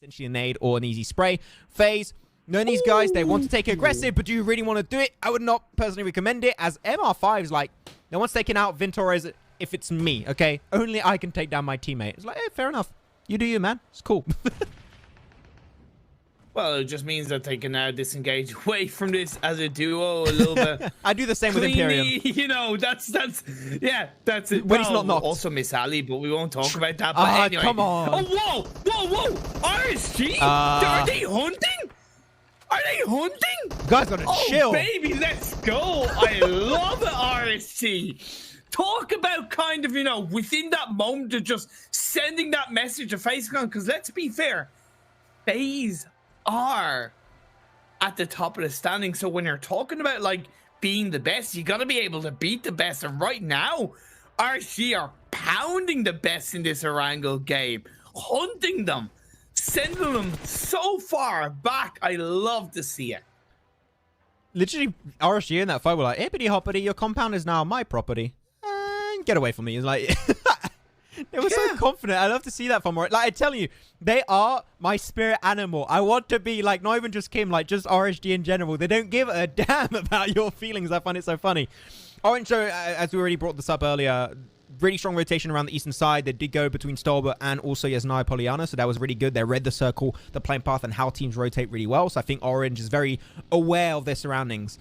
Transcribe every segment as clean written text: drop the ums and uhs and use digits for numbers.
potentially a nade or an easy spray. FaZe, knowing these guys, they want to take it aggressive, but do you really want to do it? I would not personally recommend it, as MR5's like, no one's taking out Vintorez if it's me, okay? Only I can take down my teammate. It's like, hey, fair enough. You do you, man. It's cool. Well, it just means that they can now disengage away from this as a duo a little bit. I do the same with Imperium. You know, that's it. When he's not knocked. Also Miss Ali, but we won't talk about that. But anyway. Come on. Oh, whoa. RSG? Are they hunting? Are they hunting? Guys gotta chill. Oh, baby, let's go. I love it, RSG. Talk about kind of, you know, within that moment of just sending that message to FaZe, because let's be fair, FaZe are at the top of the standing. So when you're talking about like being the best, you got to be able to beat the best. And right now, RSG are pounding the best in this Erangel game, hunting them, sending them so far back. I love to see it. Literally, RSG in that fight were like, hippity hoppity, your compound is now my property. Get away from me. It's like, they were so confident. I love to see that from like, I tell you, they are my spirit animal. I want to be like, not even just Kim, like just RSG in general. They don't give a damn about your feelings. I find it so funny. Orange, so as we already brought this up earlier, really strong rotation around the eastern side. They did go between Stolber and also Yasnaya Poliana, so that was really good. They read the circle, the playing path, and how teams rotate really well. So I think Orange is very aware of their surroundings,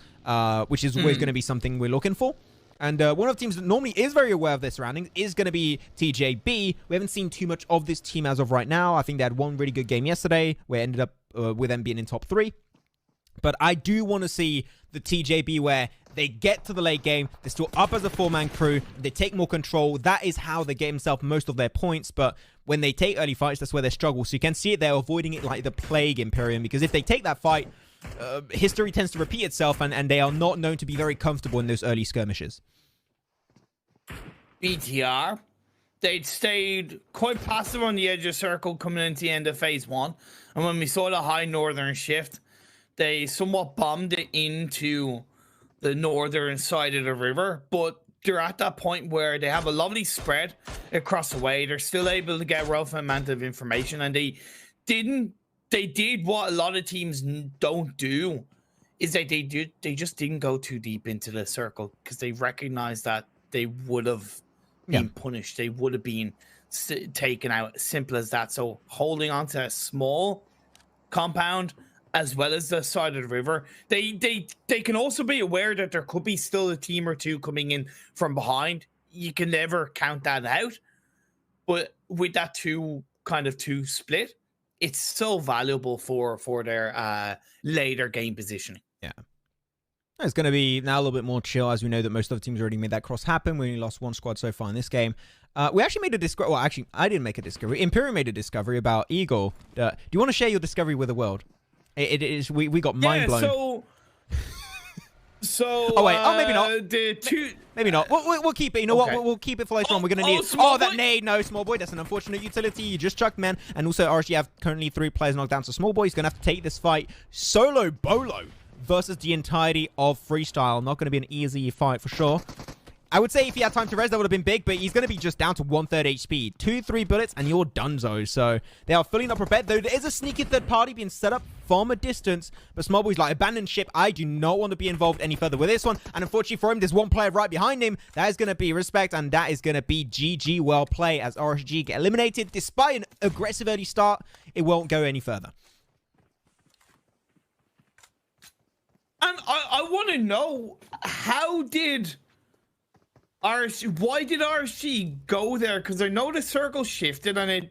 which is always going to be something we're looking for. And one of the teams that normally is very aware of their surroundings is going to be TJB. We haven't seen too much of this team as of right now. I think they had one really good game yesterday where it ended up with them being in top 3. But I do want to see the TJB where they get to the late game, they're still up as a 4-man crew, they take more control. That is how they get themselves most of their points. But when they take early fights, that's where they struggle. So you can see it, they're avoiding it like the plague, Imperium, because if they take that fight, history tends to repeat itself, and they are not known to be very comfortable in those early skirmishes. BTR, they'd stayed quite passive on the edge of circle coming into the end of phase 1, and when we saw the high northern shift, they somewhat bombed it into the northern side of the river, but they're at that point where they have a lovely spread across the way. They're still able to get relevant amount of information, and they did what a lot of teams don't do, is that they just didn't go too deep into the circle, because they recognized that they would have been punished. They would have been taken out. Simple as that. So holding on to a small compound as well as the side of the river, they can also be aware that there could be still a team or two coming in from behind. You can never count that out. But with that two split, it's so valuable for their later game positioning. Yeah. It's going to be now a little bit more chill, as we know that most of the teams already made that cross happen. We only lost one squad so far in this game. We actually made a discovery. Well, actually, I didn't make a discovery. Imperium made a discovery about Eagle. Do you want to share your discovery with the world? It is. We got mind blown. So. Oh wait. Oh, maybe not. Maybe not. We'll keep it. You know what? We'll keep it for later on. We're gonna need. Oh, that nade. No, small boy. That's an unfortunate utility. You just chucked, man. And also, RSG have currently 3 players knocked down. So small boy is gonna have to take this fight solo bolo versus the entirety of freestyle. Not gonna be an easy fight for sure. I would say if he had time to res, that would have been big, but he's going to be just down to 1/3 HP. 2-3 bullets, and you're donezo. So they are fully not prepared, though there is a sneaky third party being set up from a distance. But Smallboy's like, abandoned ship. I do not want to be involved any further with this one. And unfortunately for him, there's one player right behind him. That is going to be respect, and that is going to be GG well play as RSG get eliminated. Despite an aggressive early start, it won't go any further. And I want to know, why did RSG go there? Because I know the circle shifted, and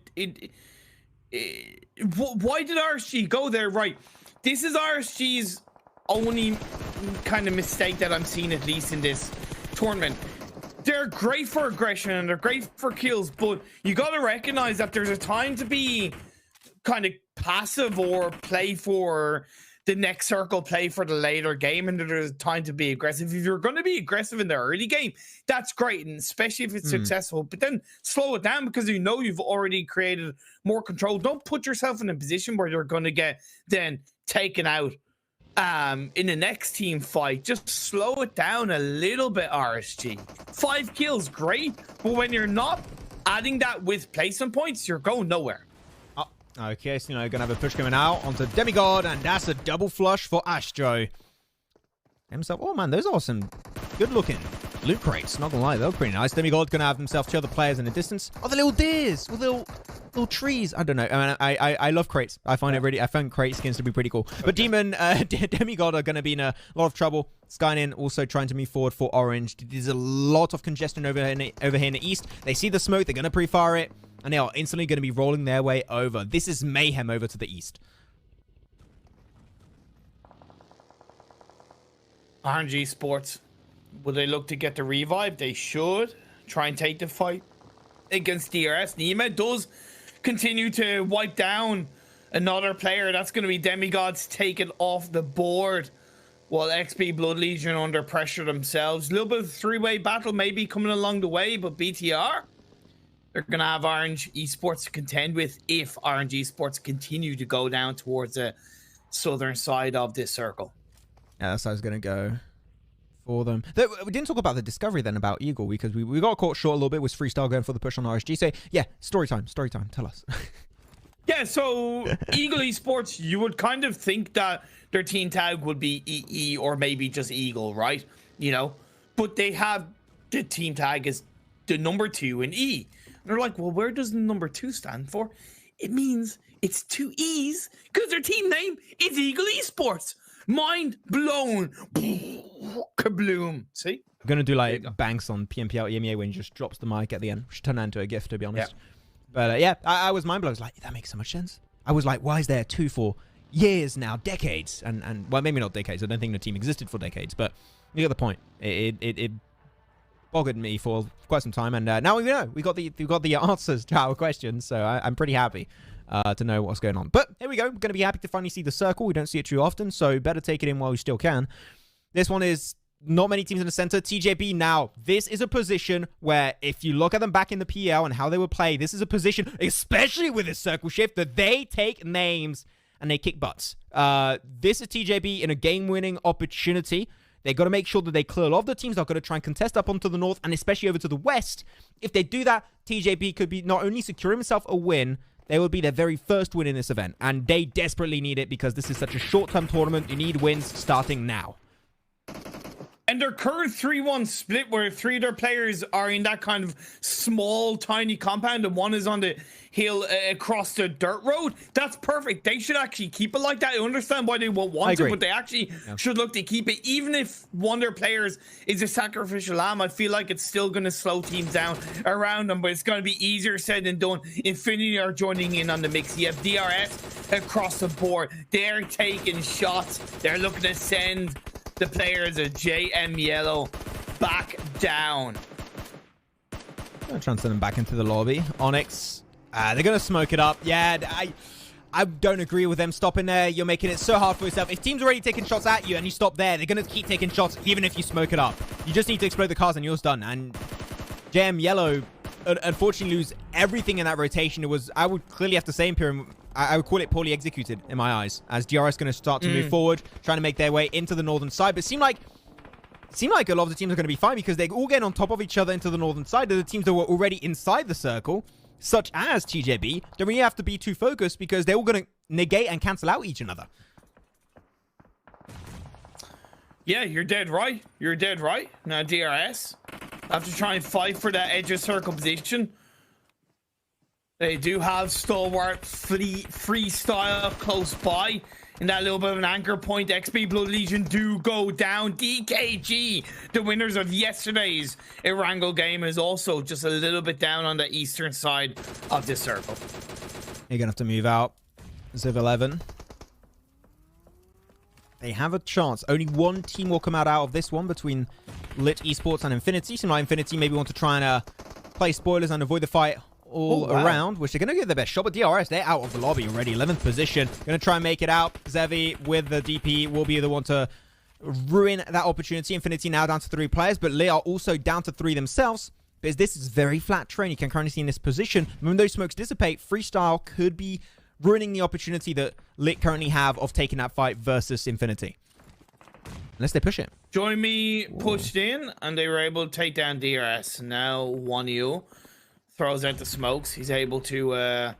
why did RSG go there? Right, this is RSG's only kind of mistake that I'm seeing, at least in this tournament. They're great for aggression and they're great for kills, but you got to recognize that there's a time to be kind of passive or play for the next circle, play for the later game, and there's time to be aggressive. If you're going to be aggressive in the early game, that's great, and especially if it's successful, but then slow it down, because you know you've already created more control. Don't put yourself in a position where you're going to get then taken out in the next team fight. Just slow it down a little bit, RSG. 5 kills, great, but when you're not adding that with placement points, you're going nowhere. Okay, so, gonna have a push coming out onto Demigod, and that's a double flush for Astro. Himself. Oh, man, those are some good-looking loot crates. Not gonna lie, they look pretty nice. Demigod gonna have himself 2 other players in the distance. Oh, the little deers with little trees. I don't know. I mean, I love crates. I found crate skins to be pretty cool. But Demon, Demigod are gonna be in a lot of trouble. Skynin also trying to move forward for Orange. There's a lot of congestion over here in the east. They see the smoke. They're gonna pre-fire it, and they are instantly gonna be rolling their way over. This is mayhem over to the east. RNG Sports, will they look to get the revive? They should try and take the fight against DRS. Nima does continue to wipe down another player. That's going to be Demigods taken off the board, while XP Blood Legion under pressure themselves. A little bit of a 3-way battle maybe coming along the way, but BTR, they're going to have Orange Esports to contend with if RNG Sports continue to go down towards the southern side of this circle. Yeah, that's how it's going to go for them. We didn't talk about the discovery then about Eagle, because we got caught short a little bit with Freestyle going for the push on RSG. So, yeah, story time. Tell us. Yeah, so Eagle Esports, you would kind of think that their team tag would be EE or maybe just Eagle, right? But they have the team tag as the number 2 in E. And they're like, well, where does the number 2 stand for? It means it's 2 E's because their team name is Eagle Esports. Mind blown. Kabloom. See? I'm going to do like Banks on PMPL EMEA when he just drops the mic at the end. Which turned that into a gift, to be honest. Yeah. But yeah, I was mind blown. I was like, that makes so much sense. I was like, why is there 2 for years now, decades? And well, maybe not decades. I don't think the team existed for decades. But you get the point. It bothered me for quite some time. And now we know. We got the answers to our questions. So I'm pretty happy to know what's going on. But here we go. We're going to be happy to finally see the circle. We don't see it too often, so better take it in while we still can. This one is not many teams in the center. TJB now, this is a position where if you look at them back in the PL and how they would play, this is a position, especially with this circle shift, that they take names and they kick butts. This is TJB in a game-winning opportunity. They've got to make sure that they clear a lot of the teams that are going to try and contest up onto the north and especially over to the west. If they do that, TJB could be not only securing himself a win, they will be their very first win in this event. And they desperately need it because this is such a short-term tournament. You need wins starting now. And their current 3-1 split where 3 of their players are in that kind of small, tiny compound and 1 is on the hill across the dirt road, that's perfect. They should actually keep it like that. I understand why they won't want to, but they actually should look to keep it. Even if one of their players is a sacrificial lamb, I feel like it's still going to slow teams down around them, but it's going to be easier said than done. Infinity are joining in on the mix. You have DRS across the board. They're taking shots. They're looking to send the players of JM Yellow back down. I'm trying to send them back into the lobby. Onyx, they're going to smoke it up. Yeah, I don't agree with them stopping there. You're making it so hard for yourself. If teams are already taking shots at you and you stop there, they're going to keep taking shots even if you smoke it up. You just need to explode the cars and yours done. And JM Yellow, unfortunately, lose everything in that rotation. I would clearly have to say, Imperium, I would call it poorly executed in my eyes, as DRS going to start to move forward, trying to make their way into the northern side. But it seemed like a lot of the teams are going to be fine because they're all getting on top of each other into the northern side. The teams that were already inside the circle, such as TJB, don't really have to be too focused because they're all going to negate and cancel out each another. Yeah, you're dead right. You're dead right. Now DRS have to try and fight for that edge of circle position. They do have Stalwart Freestyle close by. In that little bit of an anchor point, XP Blood Legion do go down. DKG, the winners of yesterday's Erangel game, is also just a little bit down on the eastern side of the circle. You're going to have to move out. Ziv 11. They have a chance. Only one team will come out of this one between Lit Esports and Infinity. So now Infinity maybe want to try and play spoilers and avoid the fight all around, which they're going to get their best shot. But DRS, they're out of the lobby already. 11th position. Going to try and make it out. Zevi with the DP will be the one to ruin that opportunity. Infinity now down to 3 players, but Lit are also down to 3 themselves. Because this is very flat terrain. You can currently see in this position. When those smokes dissipate, Freestyle could be ruining the opportunity that Lit currently have of taking that fight versus Infinity. Unless they push it. Join Me pushed in, and they were able to take down DRS. Now 1U throws out the smokes. He's able to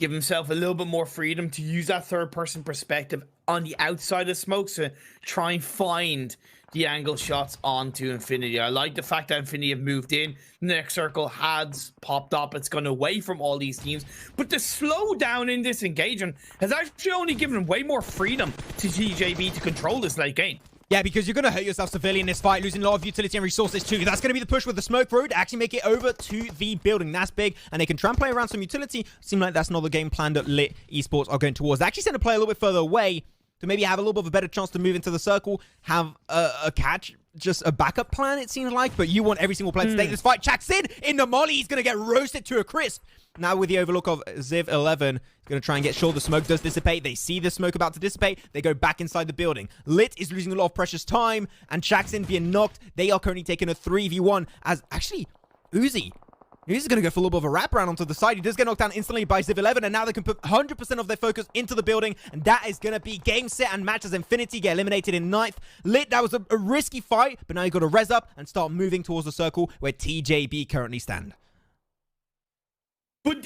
give himself a little bit more freedom to use that third-person perspective on the outside of smoke to try and find the angle shots onto Infinity. I like the fact that Infinity have moved in. The next circle has popped up. It's gone away from all these teams. But the slowdown in this engagement has actually only given way more freedom to TJB to control this late game. Yeah, because you're going to hurt yourself severely in this fight, losing a lot of utility and resources too. That's going to be the push with the smoke road, actually make it over to the building. That's big, and they can try and play around some utility. Seems like that's not the game plan that Lit Esports are going towards. They actually send a player a little bit further away to maybe have a little bit of a better chance to move into the circle, have a catch, just a backup plan, it seems like. But you want every single player to take this fight. Chaks in the molly. He's going to get roasted to a crisp. Now with the overlook of Ziv 11, he's going to try and get sure the smoke does dissipate. They see the smoke about to dissipate. They go back inside the building. Lit is losing a lot of precious time, and Chaks being knocked. They are currently taking a 3v1 as actually Uzi. He's going to go for a little bit of a wraparound onto the side. He does get knocked down instantly by Ziv 11, and now they can put 100% of their focus into the building, and that is going to be game, set, and match as Infinity get eliminated in 9th. Lit, that was a risky fight, but now you got to res up and start moving towards the circle where TJB currently stand. But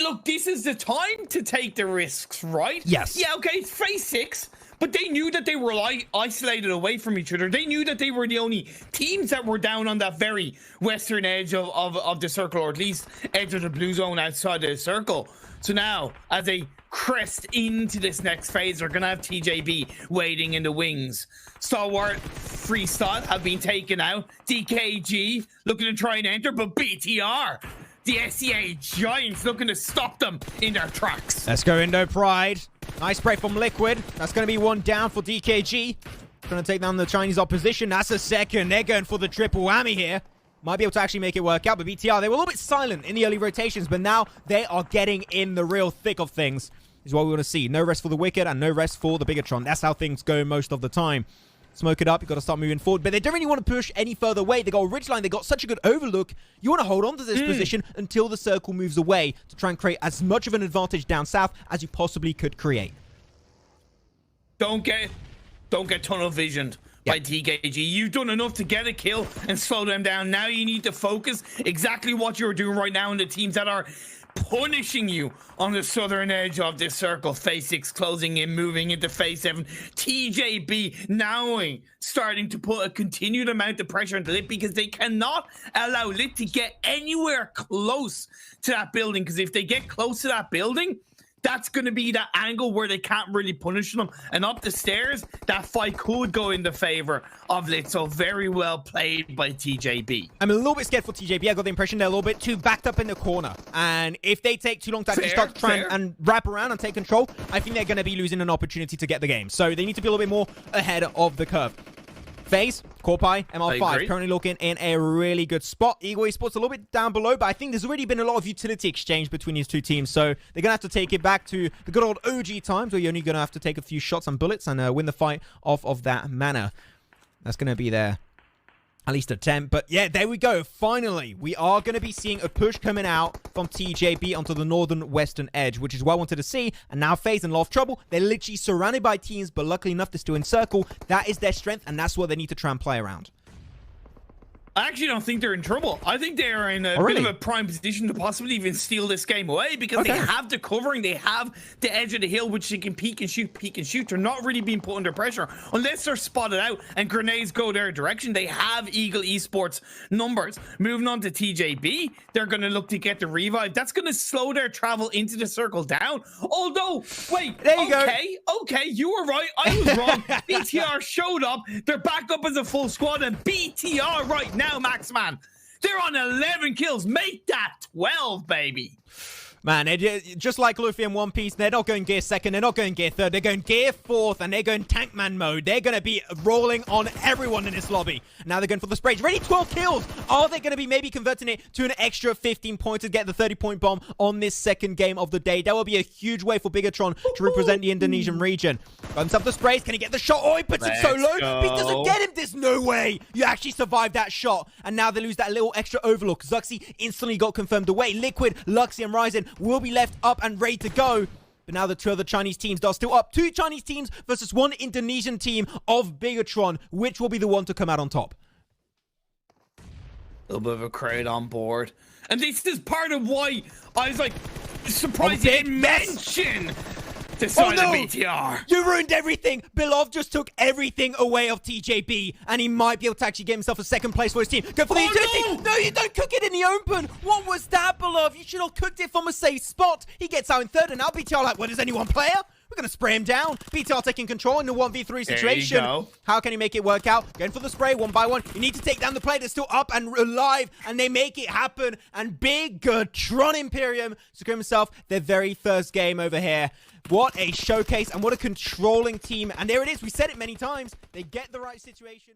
look, this is the time to take the risks, right? Yes. Yeah, okay, it's phase 6, but they knew that they were isolated away from each other. They knew that they were the only teams that were down on that very western edge of the circle, or at least edge of the blue zone outside the circle. So now, as they crest into this next phase, they're going to have TJB waiting in the wings. Stalwart, Freestyle have been taken out. DKG looking to try and enter, but BTR, the SEA Giants, looking to stop them in their tracks. Let's go, Indo Pride. Nice spray from Liquid. That's going to be one down for DKG. Trying to take down the Chinese opposition. That's a second. They're going for the triple whammy here. Might be able to actually make it work out, but BTR, they were a little bit silent in the early rotations, but now they are getting in the real thick of things. Is what we want to see. No rest for the Wicked and no rest for the Bigatron. That's how things go most of the time. Smoke it up. You've got to start moving forward. But they don't really want to push any further away. They got a ridgeline. They got such a good overlook. You want to hold on to this position until the circle moves away to try and create as much of an advantage down south as you possibly could create. Don't get tunnel visioned by TKG. You've done enough to get a kill and slow them down. Now you need to focus exactly what you're doing right now in the teams that are punishing you on the southern edge of this circle. Phase 6 closing in, moving into phase 7. TJB now starting to put a continued amount of pressure into Lit, because they cannot allow Lit to get anywhere close to that building, because if they get close to that building, that's going to be that angle where they can't really punish them. And up the stairs, that fight could go in the favor of Lit. So very well played by TJB. I'm a little bit scared for TJB. I got the impression they're a little bit too backed up in the corner. And if they take too long to actually start to try and wrap around and take control, I think they're going to be losing an opportunity to get the game. So they need to be a little bit more ahead of the curve. FaZe, Corpai, ML5 currently looking in a really good spot. Eagle Esports a little bit down below, but I think there's already been a lot of utility exchange between these two teams, so they're going to have to take it back to the good old OG times where you're only going to have to take a few shots and bullets and win the fight off of that manner. That's going to be their at least attempt. But yeah, there we go. Finally, we are going to be seeing a push coming out from TJB onto the northern western edge, which is what I wanted to see. And now FaZe in a lot of trouble. They're literally surrounded by teams, but luckily enough, they're still in circle. That is their strength, and that's what they need to try and play around. I actually don't think they're in trouble. I think they are in a bit of a prime position to possibly even steal this game away, because they have the covering, they have the edge of the hill, which they can peek and shoot. They're not really being put under pressure unless they're spotted out and grenades go their direction. They have Eagle Esports numbers. Moving on to TJB, they're going to look to get the revive. That's going to slow their travel into the circle down. Although, wait, there you go. Okay, you were right. I was wrong. BTR showed up. They're back up as a full squad, and BTR right now, Max Man, they're on 11 kills. Make that 12, baby. Man, just like Luffy in One Piece, they're not going gear second, they're not going gear third, they're going gear fourth, and they're going tank man mode. They're going to be rolling on everyone in this lobby. Now they're going for the sprays. Ready, 12 kills. Are they going to be maybe converting it to an extra 15 points to get the 30-point bomb on this second game of the day? That will be a huge way for Bigatron to represent the Indonesian region. Runs up the sprays. Can he get the shot? Oh, he puts it so low. But he doesn't get him. There's no way you actually survived that shot. And now they lose that little extra overlook. Zuxi instantly got confirmed away. Liquid, Luxy, and Ryzen will be left up and ready to go. But now the two other Chinese teams are still up. 2 Chinese teams versus 1 Indonesian team of Bigatron. Which will be the one to come out on top? A little bit of a crowd on board. And this is part of why I was like, surprised you didn't mention the side of BTR. You ruined everything. Bilov just took everything away of TJB, and he might be able to actually get himself a second place for his team. Go for the utility. No, you don't cook it in the open. What was that, Bilov? You should have cooked it from a safe spot. He gets out in third, and now BTR like, what, is anyone player? We're going to spray him down. BTR taking control in the 1v3 situation. There you go. How can he make it work out? Going for the spray one by one. You need to take down the player that's still up and alive, and they make it happen. And big Tron Imperium secure himself their very first game over here. What a showcase and what a controlling team. And there it is. We said it many times. They get the right situation.